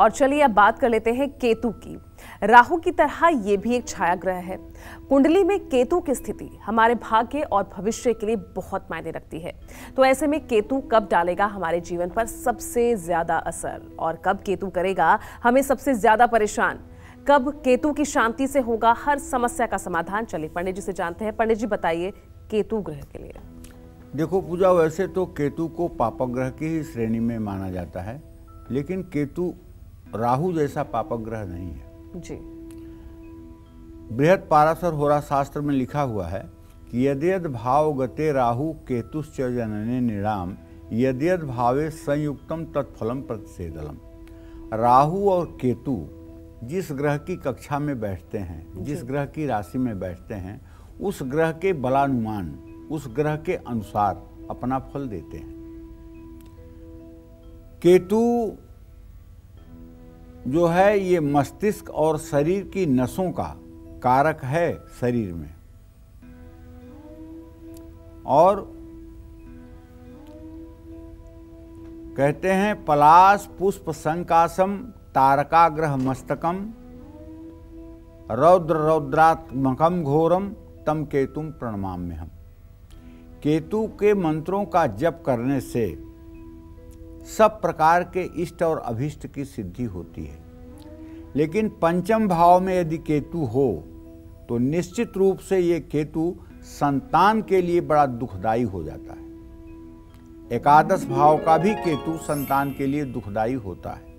और चलिए अब बात कर लेते हैं केतु की। राहु की तरह ये भी एक छाया ग्रह है। कुंडली में केतु की स्थिति हमारे भाग्य और भविष्य के लिए बहुत मायने रखती है। तो ऐसे में केतु कब डालेगा हमारे जीवन पर सबसे ज्यादा असर, और कब केतु करेगा हमें सबसे ज्यादा परेशान, कब केतु की शांति से होगा हर समस्या का समाधान, चलिए पंडित जी से जानते हैं। पंडित जी बताइए केतु ग्रह के लिए। देखो पूजा, वैसे तो केतु को पापक ग्रह की ही श्रेणी में माना जाता है, लेकिन केतु राहु जैसा पापक ग्रह नहीं है जी। बृहद पाराशर होरा शास्त्र में लिखा हुआ है कि यद्यद भाव गते राहु केतुश्च जनने निराम यद्यद भावे संयुक्तम तत्फलम प्रतिषेधलम। राहु और केतु जिस ग्रह की कक्षा में बैठते हैं, जिस ग्रह की राशि में बैठते हैं, उस ग्रह के बलानुमान, उस ग्रह के अनुसार अपना फल देते हैं। केतु जो है ये मस्तिष्क और शरीर की नसों का कारक है शरीर में, और कहते हैं पलाश पुष्प संकासम तारकाग्रह मस्तकम रौद्र रौद्रात्मकम घोरम तम केतुम प्रणमाम्यहम्। केतु के मंत्रों का जप करने से सब प्रकार के इष्ट और अभिष्ट की सिद्धि होती है, लेकिन पंचम भाव में यदि केतु हो तो निश्चित रूप से ये केतु संतान के लिए बड़ा दुखदाई हो जाता है। एकादश भाव का भी केतु संतान के लिए दुखदाई होता है।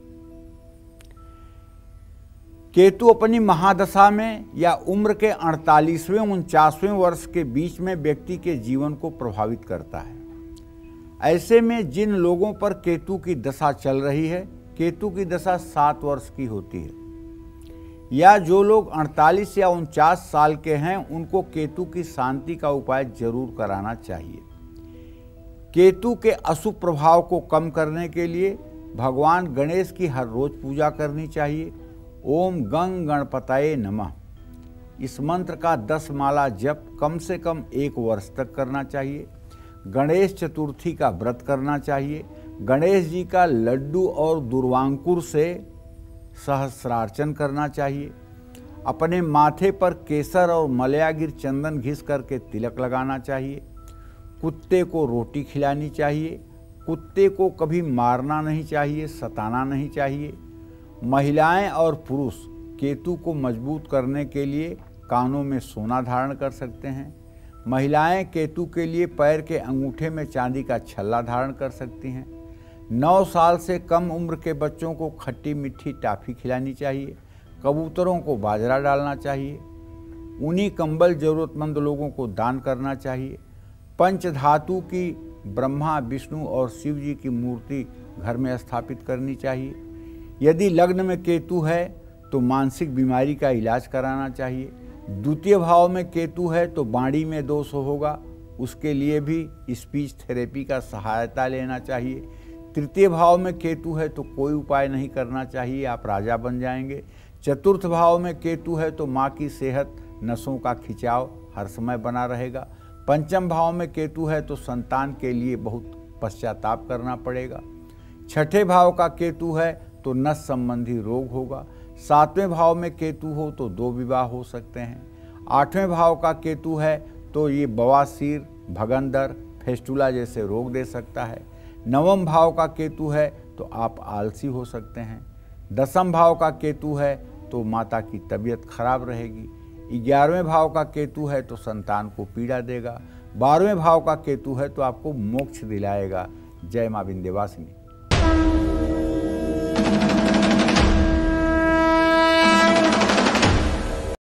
केतु अपनी महादशा में या उम्र के 48वें 49वें वर्ष के बीच में व्यक्ति के जीवन को प्रभावित करता है। ऐसे में जिन लोगों पर केतु की दशा चल रही है, केतु की दशा 7 वर्ष की होती है, या जो लोग 48 या 49 साल के हैं, उनको केतु की शांति का उपाय जरूर कराना चाहिए। केतु के अशुभ प्रभाव को कम करने के लिए भगवान गणेश की हर रोज पूजा करनी चाहिए। ओम गंग गणपतये नमः, इस मंत्र का 10 माला जप कम से कम 1 वर्ष तक करना चाहिए। गणेश चतुर्थी का व्रत करना चाहिए। गणेश जी का लड्डू और दुर्वांकुर से सहस्रार्चन करना चाहिए। अपने माथे पर केसर और मलयागिर चंदन घिस करके तिलक लगाना चाहिए। कुत्ते को रोटी खिलानी चाहिए। कुत्ते को कभी मारना नहीं चाहिए, सताना नहीं चाहिए। महिलाएं और पुरुष केतु को मजबूत करने के लिए कानों में सोना धारण कर सकते हैं। महिलाएं केतु के लिए पैर के अंगूठे में चांदी का छल्ला धारण कर सकती हैं। 9 साल से कम उम्र के बच्चों को खट्टी मीठी टॉफी खिलानी चाहिए। कबूतरों को बाजरा डालना चाहिए। ऊनी कंबल जरूरतमंद लोगों को दान करना चाहिए। पंचधातु की ब्रह्मा विष्णु और शिव जी की मूर्ति घर में स्थापित करनी चाहिए। यदि लग्न में केतु है तो मानसिक बीमारी का इलाज कराना चाहिए। द्वितीय भाव में केतु है तो बाणी में दोष होगा, उसके लिए भी स्पीच थेरेपी का सहायता लेना चाहिए। तृतीय भाव में केतु है तो कोई उपाय नहीं करना चाहिए, आप राजा बन जाएंगे। चतुर्थ भाव में केतु है तो माँ की सेहत, नसों का खिंचाव हर समय बना रहेगा। पंचम भाव में केतु है तो संतान के लिए बहुत पश्चाताप करना पड़ेगा। छठे भाव का केतु है तो नस संबंधी रोग होगा। 7वें भाव में केतु हो तो 2 विवाह हो सकते हैं। 8वें भाव का केतु है तो ये बवासीर, भगंदर, फेस्टुला जैसे रोग दे सकता है। 9वें भाव का केतु है तो आप आलसी हो सकते हैं। 10वें भाव का केतु है तो माता की तबीयत खराब रहेगी। 11वें भाव का केतु है तो संतान को पीड़ा देगा। 12वें भाव का केतु है तो आपको मोक्ष दिलाएगा। जय मां विंध्यवासिनी।